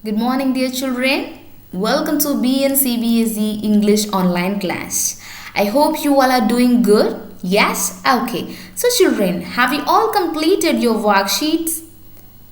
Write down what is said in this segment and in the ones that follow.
Good morning, dear children. Welcome to BNCBSE English online class. I hope you all are doing good. Yes? Okay. So, children, have you all completed your worksheets?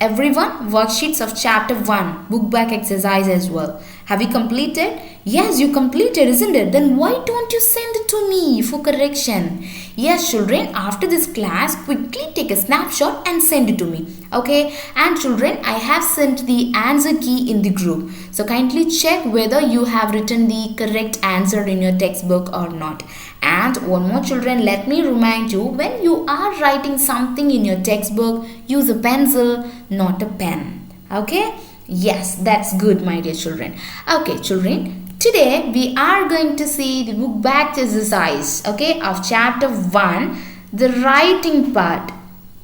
Everyone, worksheets of chapter 1, book back exercise as well. Have you completed? Yes, you completed, isn't it? Then why don't you send it to me for correction? Yes, children, after this class, quickly take a snapshot and send it to me. Okay? And children, I have sent the answer key in the group. So kindly check whether you have written the correct answer in your textbook or not. And one more, children, let me remind you, when you are writing something in your textbook, use a pencil, not a pen. Okay? Yes, that's good, my dear children. Okay, children. Today we are going to see the book back exercise, okay, of chapter 1, the writing part.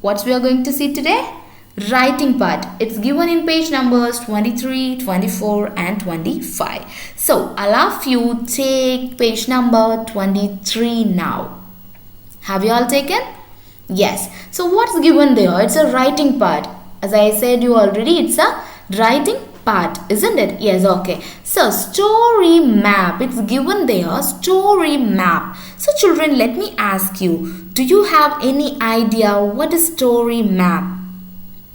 What we are going to see today? Writing part. It's given in page numbers 23, 24 and 25. So, all of you take page number 23 now. Have you all taken? Yes. So, what's given there? It's a writing part. As I said you already, it's a writing part, isn't it? Yes, okay. So, story map. It's given there, story map. So, children, let me ask you, do you have any idea what is story map?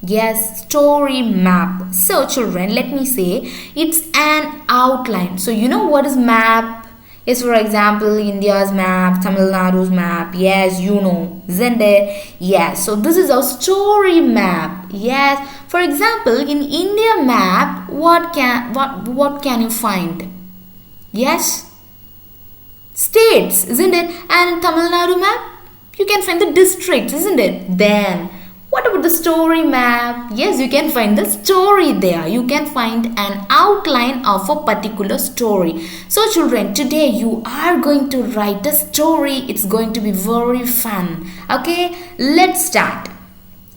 Yes, story map. So, children, let me say, it's an outline. So, you know what is map? Yes, for example, India's map, Tamil Nadu's map. Yes, you know, isn't it? Yes, so this is a story map. Yes, for example, in India map, what can you find? Yes, states, isn't it? And Tamil Nadu map, you can find the districts, isn't it? Then, what about the story map? Yes, you can find the story there. You can find an outline of a particular story. So, children, today you are going to write a story. It's going to be very fun. Okay, let's start.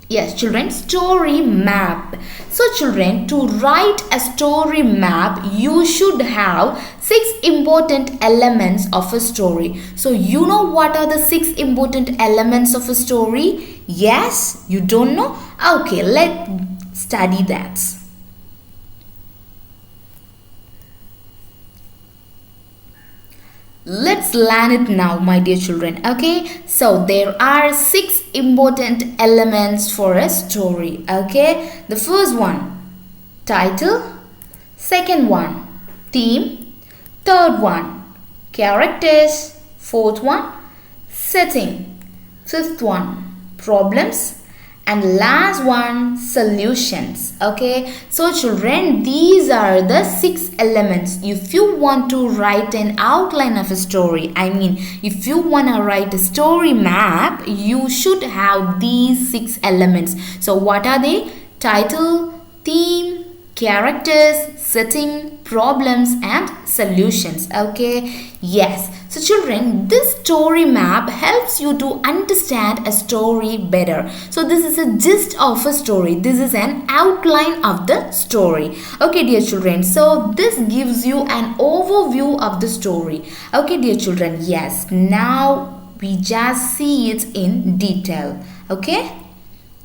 Yes, children, story map. So, children, to write a story map, you should have 6 important elements of a story. So, you know what are the 6 important elements of a story? Yes, you don't know? Okay, let's study that. Let's learn it now, my dear children. Okay, so there are 6 important elements for a story. Okay, the first one, title. Second one, theme. Third one, characters. Fourth one, setting. Fifth one, problems. And last one, solutions. Okay, so children, these are the 6 elements. If you want to write an outline of a story, if you want to write a story map, you should have these 6 elements. So what are they? Title, theme, characters, setting, problems and solutions. Okay, yes. So children, this story map helps you to understand a story better. So this is a gist of a story. This is an outline of the story. Okay, dear children. So this gives you an overview of the story. Okay, dear children. Yes. Now we just see it in detail. Okay.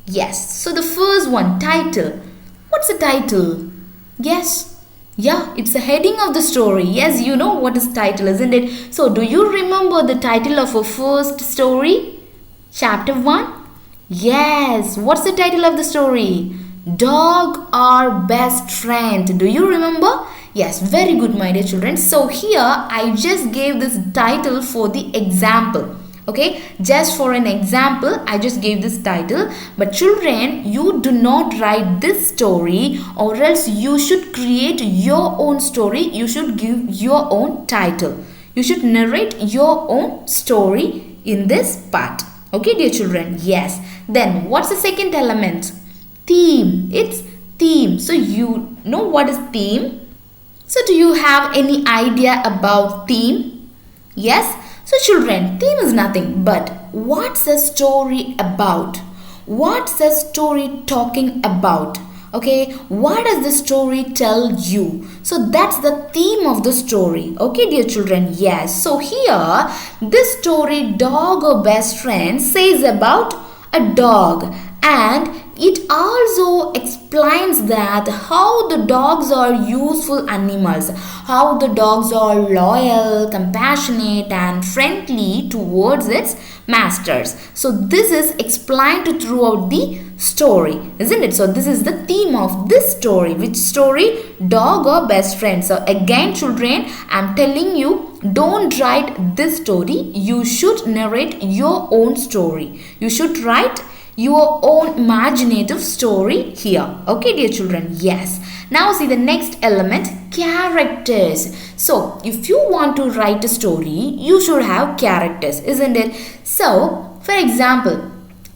Yes. So the first one, title. What's the title? Yes. Yeah, it's the heading of the story. Yes, you know what is title, isn't it? So, do you remember the title of our first story? Chapter 1? Yes, what's the title of the story? Dog or best friend. Do you remember? Yes, very good, my dear children. So, here I just gave this title for the example. Okay, just for an example, I just gave this title. But children, you do not write this story, or else you should create your own story. You should give your own title. You should narrate your own story in this part. Okay, dear children. Yes. Then what's the second element? Theme. It's theme. So you know what is theme? So do you have any idea about theme? Yes. So children, theme is nothing but what's the story about? What's the story talking about? Okay, what does the story tell you? So that's the theme of the story. Okay, dear children, yes. So here, this story, Dog or Best Friend, says about a dog, and it also explains that how the dogs are useful animals, how the dogs are loyal, compassionate and friendly towards its masters. So this is explained throughout the story, isn't it? So this is the theme of this story. Which story? Dog or best friend. So again children, I'm telling you, don't write this story. You should narrate your own story. You should write your own imaginative story here. Okay dear children, yes. Now see the next element, characters. So if you want to write a story, you should have characters, isn't it? So for example,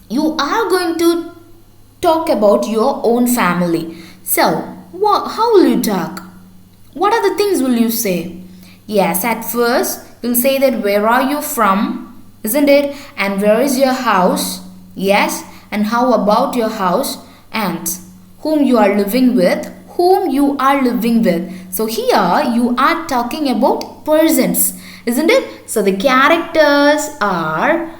you are going to talk about your own family. So how will you talk? What are the things will you say? Yes, at first you'll say that where are you from, isn't it? And where is your house? Yes, and how about your house? And whom you are living with? Whom you are living with. So here you are talking about persons, isn't it? So the characters are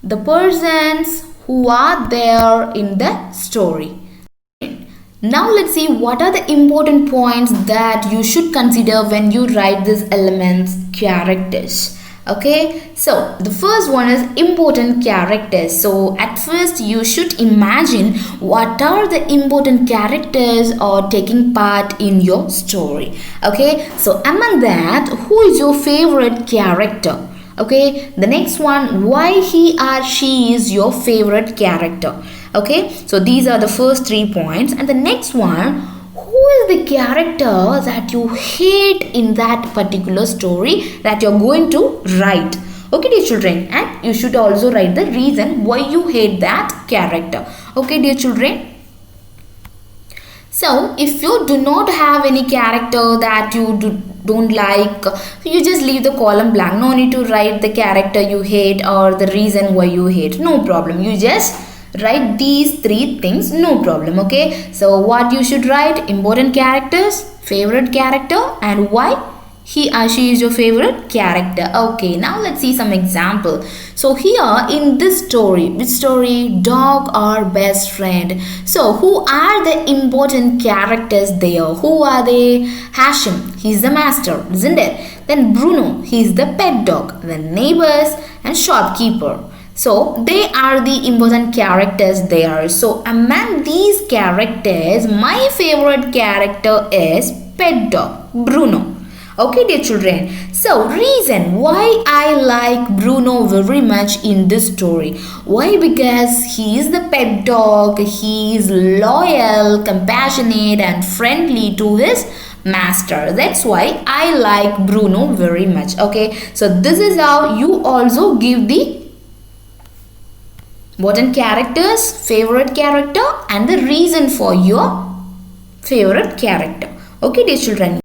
the persons who are there in the story. Now let's see what are the important points that you should consider when you write these elements, characters. Okay, so the first one is important characters. So at first you should imagine what are the important characters or taking part in your story. Okay, so among that, who is your favorite character? Okay, the next one, why he or she is your favorite character. Okay, so these are the first 3 points. And the next one, who is the character that you hate in that particular story that you're going to write. Okay dear children, and you should also write the reason why you hate that character. Okay dear children. So if you do not have any character that you don't like, you just leave the column blank. No need to write the character you hate or the reason why you hate. No problem. You just write these 3 things. No problem. Okay. So what you should write? Important characters, favorite character, and why he or she is your favorite character. Okay, now let's see some example. So here in this story, which story? Dog or best friend. So who are the important characters there? Who are they? Hashim, he's the master, isn't it? Then Bruno, he's the pet dog. Then neighbors and shopkeeper. So they are the important characters there. So among these characters, my favorite character is pet dog, Bruno. Okay dear children, so reason why I like Bruno very much in this story. Why? Because he is the pet dog, he is loyal, compassionate and friendly to his master. That's why I like Bruno very much. Okay, so this is how you also give the important characters, favorite character and the reason for your favorite character. Okay dear children.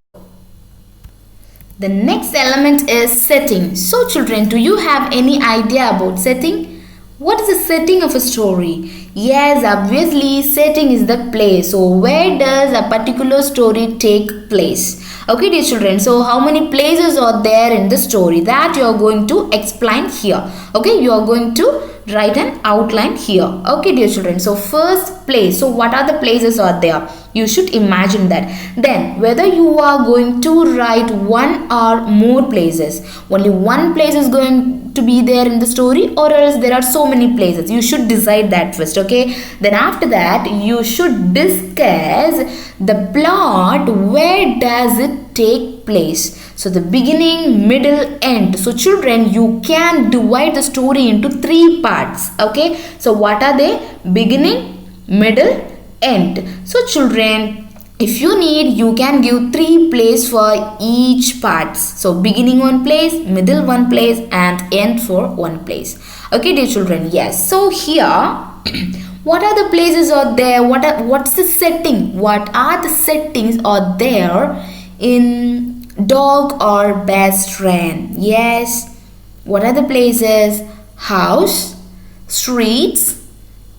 The next element is setting. So children, do you have any idea about setting? What is the setting of a story? Yes, obviously setting is the place. So where does a particular story take place? Okay dear children, so how many places are there in the story? That you are going to explain here. Okay, you are going to write an outline here. Okay dear children, so first place. So what are the places are there? You should imagine that. Then whether you are going to write one or more places, only one place is going to be there in the story or else there are so many places. You should decide that first. Okay, then after that you should discuss the plot. Where does it take place? So the beginning, middle, end. So children, you can divide the story into 3 parts. Okay, so what are they? Beginning, middle, end. So children, if you need, you can give 3 places for each parts. So beginning 1 place, middle 1 place and end for 1 place. Okay dear children, yes. So here what are the places are there? What's the setting? What are the settings are there in dog or best friend? Yes. What are the places? House, streets,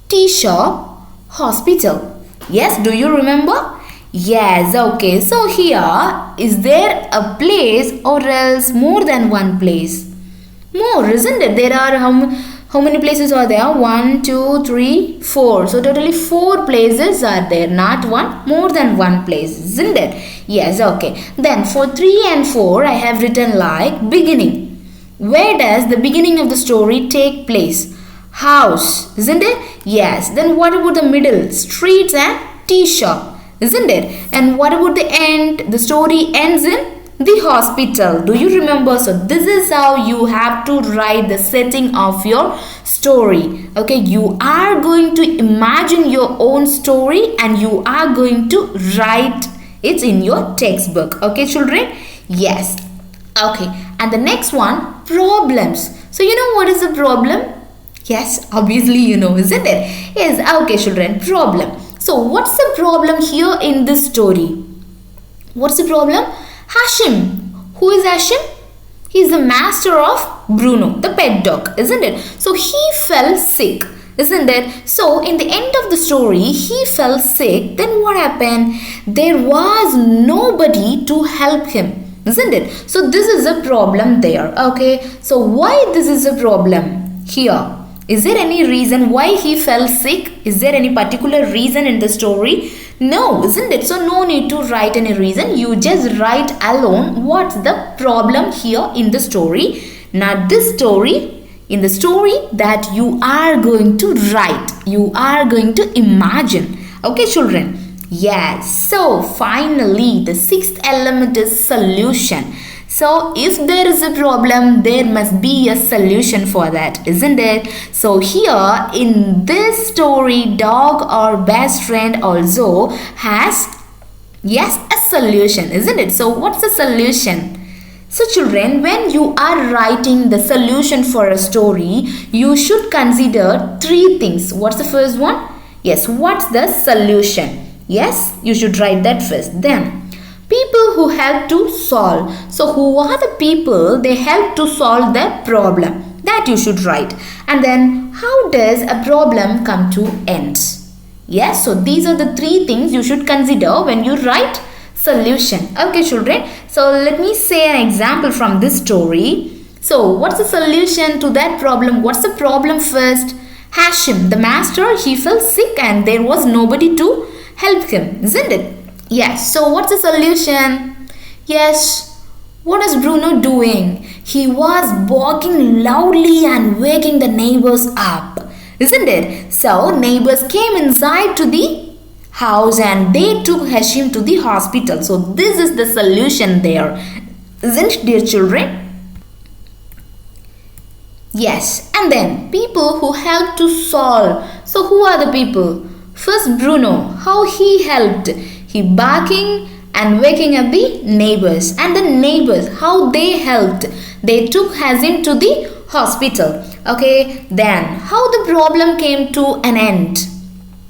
tea shop, hospital. Yes, do you remember? Yes, okay. So here, is there a place or else more than 1 place? More, isn't it? There are how How many places are there? 1, 2, 3, 4. So totally 4 places are there. Not one, more than one place, isn't it? Yes, okay. Then for 3 and 4, I have written like beginning. Where does the beginning of the story take place? House, isn't it? Yes. Then what about the middle? Streets and tea shop, isn't it? And what about the end? The story ends in the hospital. Do you remember? So this is how you have to write the setting of your story. Okay, you are going to imagine your own story and you are going to write it in your textbook. Okay, children? Yes. Okay, and the next one, problems. So you know what is a problem? Yes, obviously you know, isn't it? Yes, okay children, problem. So what's the problem here in this story? What's the problem? Hashim. Who is Hashim? He is the master of Bruno, the pet dog, isn't it? So he fell sick, isn't it? So in the end of the story, he fell sick. Then what happened? There was nobody to help him, isn't it? So this is a problem there. Okay, so why this is a problem here? Is there any reason why he fell sick? Is there any particular reason in the story? No, isn't it? So no need to write any reason. You just write alone what's the problem here in the story. Not this story. In the story that you are going to write. You are going to imagine. Okay, children? Yes. So finally, the sixth element is solution. So if there is a problem, there must be a solution for that, isn't it? So here in this story, dog or best friend also has, yes, a solution, isn't it? So what's the solution? So children, when you are writing the solution for a story, you should consider 3 things. What's the first one? Yes, what's the solution? Yes, you should write that first. Then people who help to solve. So who are the people? They help to solve the problem. That you should write. And then how does a problem come to end? Yes, so these are the 3 things you should consider when you write solution. Okay children, so let me say an example from this story. So what's the solution to that problem? What's the problem first? Hashim, the master, he fell sick and there was nobody to help him, isn't it? Yes, so what's the solution? Yes, what is Bruno doing? He was barking loudly and waking the neighbors up, isn't it? So neighbors came inside to the house and they took Hashim to the hospital. So this is the solution there, isn't it, dear children? Yes, and then people who help to solve. So who are the people? First Bruno, how he helped? He barking and waking up the neighbors. And the neighbors, how they helped? They took Hashim to the hospital. Okay, then how the problem came to an end?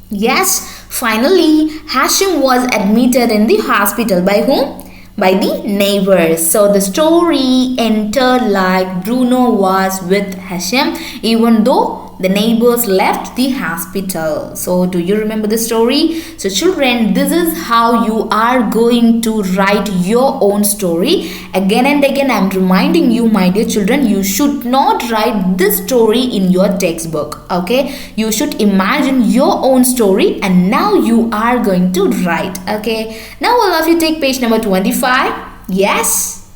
Yes, finally Hashim was admitted in the hospital. By whom? By the neighbors. So the story entered like Bruno was with Hashim even though the neighbors left the hospital. So do you remember the story? So children, this is how you are going to write your own story. Again and again I am reminding you, my dear children, you should not write this story in your textbook. Okay, you should imagine your own story and now you are going to write. Okay, now all of you take page number 25. Yes.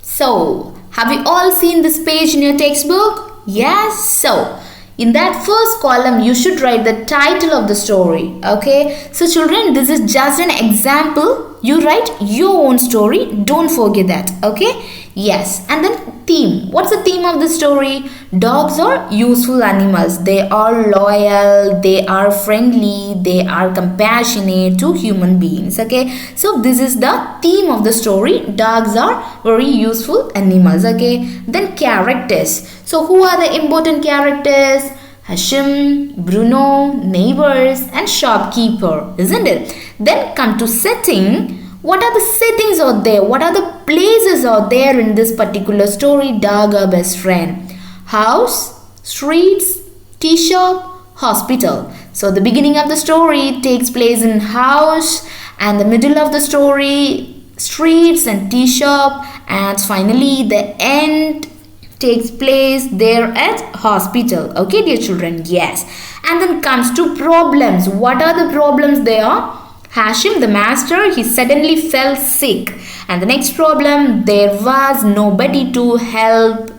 So have you all seen this page in your textbook? Yes. So in that first column, you should write the title of the story. Okay. So children, this is just an example. You write your own story. Don't forget that. Okay. Yes. And then theme. What's the theme of the story? Dogs are useful animals. They are loyal. They are friendly. They are compassionate to human beings. Okay. So this is the theme of the story. Dogs are very useful animals. Okay. Then characters. So who are the important characters? Hashim, Bruno, neighbors and shopkeeper, isn't it? Then come to setting. What are the settings out there? What are the places out there in this particular story? Dog or best friend? House, streets, tea shop, hospital. So the beginning of the story takes place in house and the middle of the story streets and tea shop, and finally the end takes place there at hospital. Okay, dear children, yes. And then comes to problems. What are the problems there? Hashim, the master, he suddenly fell sick. And the next problem, there was nobody to help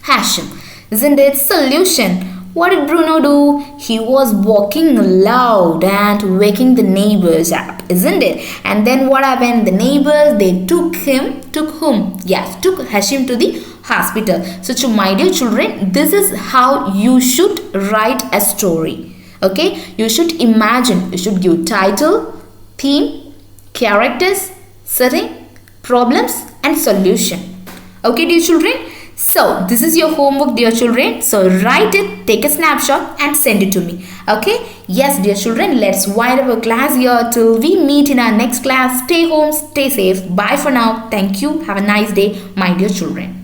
Hashim. Isn't it? Solution. What did Bruno do? He was walking loud and waking the neighbors up, isn't it? And then what happened? The neighbors, they took whom? Yes, took Hashim to the hospital. So to my dear children, this is how you should write a story. Okay, you should imagine, you should give title, theme, characters, setting, problems and solution. Okay, dear children. So this is your homework, dear children. So write it, take a snapshot and send it to me. Okay, yes, dear children, let's wind up our class here till we meet in our next class. Stay home, stay safe. Bye for now. Thank you. Have a nice day, my dear children.